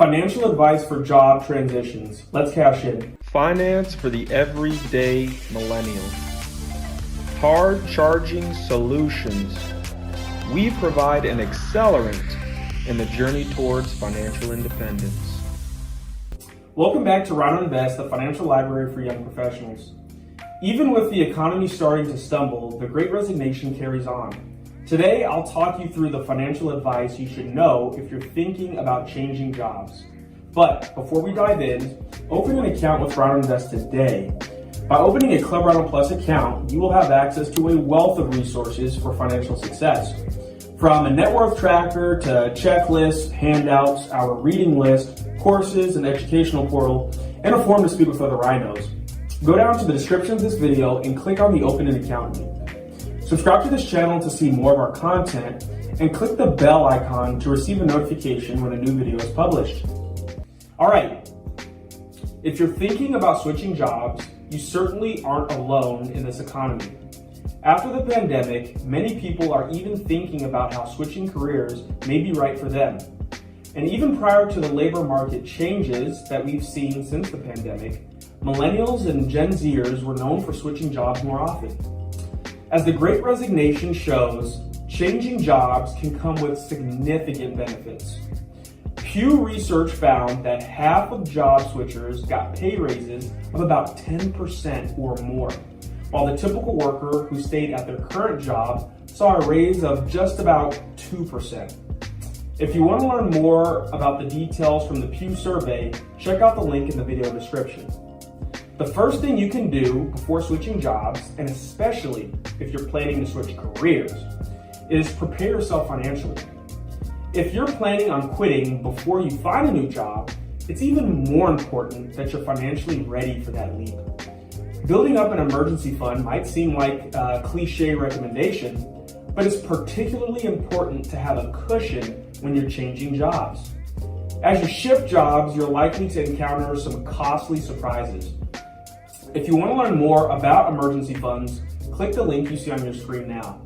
Financial advice for job transitions. Let's cash in. Finance for the everyday millennial. Hard-charging solutions. We provide an accelerant in the journey towards financial independence. Welcome back to Rhino Invest, the financial library for young professionals. Even with the economy starting to stumble, the Great Resignation carries on. Today, I'll talk you through the financial advice you should know if you're thinking about changing jobs. But before we dive in, open an account with Rhino Invest today. By opening a Club Rhino Plus account, you will have access to a wealth of resources for financial success. From a net worth tracker to checklists, handouts, our reading list, courses, an educational portal, and a form to speak with other rhinos. Go down to the description of this video and click on the Open an Account link. Subscribe to this channel to see more of our content and click the bell icon to receive a notification when a new video is published. All right, if you're thinking about switching jobs, you certainly aren't alone in this economy. After the pandemic, many people are even thinking about how switching careers may be right for them. And even prior to the labor market changes that we've seen since the pandemic, Millennials and Gen Zers were known for switching jobs more often. As the Great Resignation shows, changing jobs can come with significant benefits. Pew Research found that half of job switchers got pay raises of about 10% or more, while the typical worker who stayed at their current job saw a raise of just about 2%. If you want to learn more about the details from the Pew survey, check out the link in the video description. The first thing you can do before switching jobs, and especially if you're planning to switch careers, is prepare yourself financially. If you're planning on quitting before you find a new job, it's even more important that you're financially ready for that leap. Building up an emergency fund might seem like a cliche recommendation, but it's particularly important to have a cushion when you're changing jobs. As you shift jobs, you're likely to encounter some costly surprises. If you want to learn more about emergency funds, click the link you see on your screen now.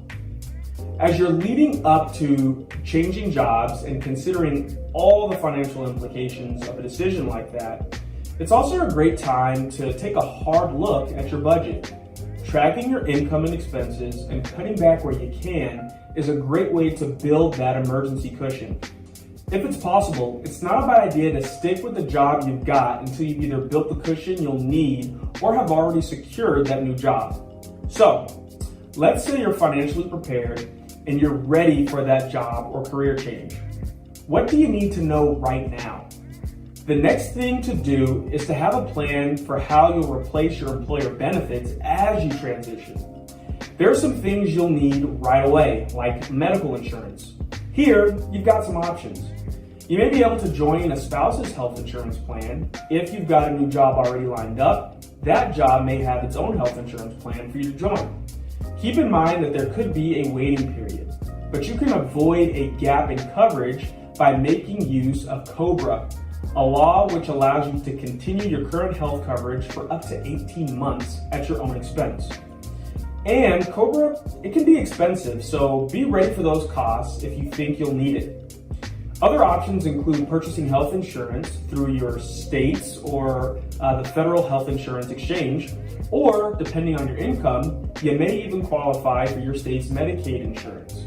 As you're leading up to changing jobs and considering all the financial implications of a decision like that, it's also a great time to take a hard look at your budget. Tracking your income and expenses and cutting back where you can is a great way to build that emergency cushion. If it's possible, it's not a bad idea to stick with the job you've got until you've either built the cushion you'll need or have already secured that new job. So, let's say you're financially prepared and you're ready for that job or career change. What do you need to know right now? The next thing to do is to have a plan for how you'll replace your employer benefits as you transition. There are some things you'll need right away, like medical insurance. Here, you've got some options. You may be able to join a spouse's health insurance plan. If you've got a new job already lined up, that job may have its own health insurance plan for you to join. Keep in mind that there could be a waiting period, but you can avoid a gap in coverage by making use of COBRA, a law which allows you to continue your current health coverage for up to 18 months at your own expense. And COBRA, it can be expensive, so be ready for those costs if you think you'll need it. Other options include purchasing health insurance through your state's or the federal health insurance exchange, or depending on your income, you may even qualify for your state's Medicaid insurance.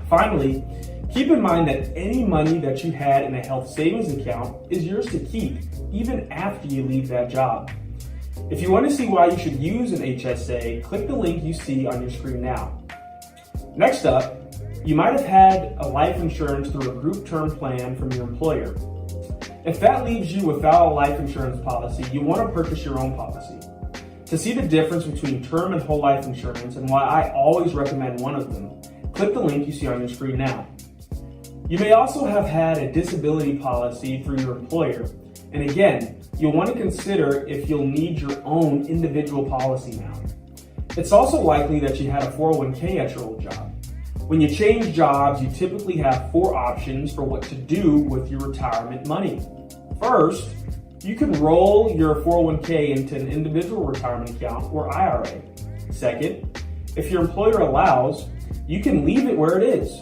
Finally, keep in mind that any money that you had in a health savings account is yours to keep, even after you leave that job. If you want to see why you should use an HSA, click the link you see on your screen now. Next up, you might have had a life insurance through a group term plan from your employer. If that leaves you without a life insurance policy, you want to purchase your own policy. To see the difference between term and whole life insurance and why I always recommend one of them, click the link you see on your screen now. You may also have had a disability policy through your employer, and again, you'll want to consider if you'll need your own individual policy now. It's also likely that you had a 401k at your old job. When you change jobs, you typically have 4 options for what to do with your retirement money. First, you can roll your 401k into an individual retirement account or IRA. Second, if your employer allows, you can leave it where it is.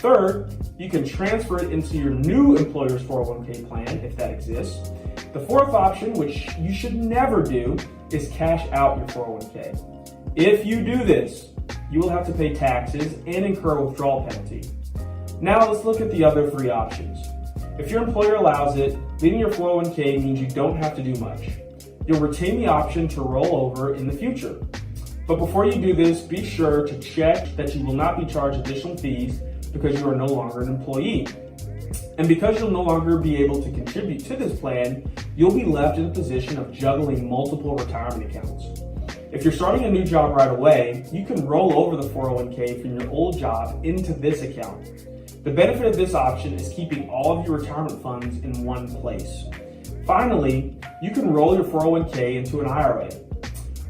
Third, you can transfer it into your new employer's 401k plan if that exists. The fourth option, which you should never do, is cash out your 401k. If you do this, you will have to pay taxes and incur a withdrawal penalty. Now let's look at the other three options. If your employer allows it, leaving your 401k means you don't have to do much. You'll retain the option to roll over in the future. But before you do this, be sure to check that you will not be charged additional fees because you are no longer an employee. And because you'll no longer be able to contribute to this plan, you'll be left in a position of juggling multiple retirement accounts. If you're starting a new job right away, you can roll over the 401k from your old job into this account. The benefit of this option is keeping all of your retirement funds in one place. Finally, you can roll your 401k into an IRA.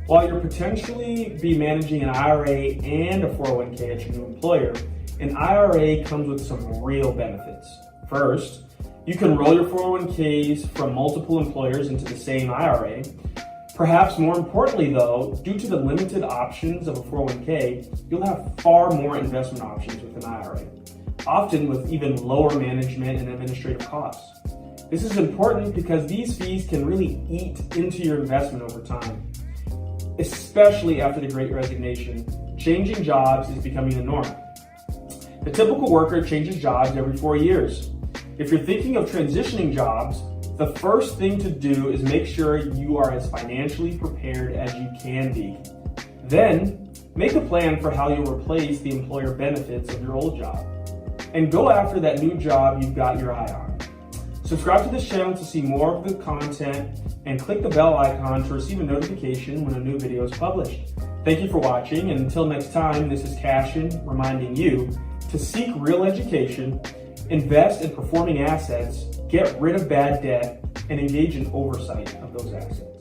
While you'll potentially be managing an IRA and a 401k at your new employer, an IRA comes with some real benefits. First, you can roll your 401ks from multiple employers into the same IRA. Perhaps more importantly though, due to the limited options of a 401k, you'll have far more investment options with an IRA, often with even lower management and administrative costs. This is important because these fees can really eat into your investment over time. Especially after the Great Resignation, changing jobs is becoming the norm. The typical worker changes jobs every 4 years. If you're thinking of transitioning jobs, the first thing to do is make sure you are as financially prepared as you can be. Then, make a plan for how you'll replace the employer benefits of your old job. And go after that new job you've got your eye on. Subscribe to this channel to see more of the content and click the bell icon to receive a notification when a new video is published. Thank you for watching, and until next time, this is Cashin reminding you to seek real education, invest in performing assets, get rid of bad debt, and engage in oversight of those assets.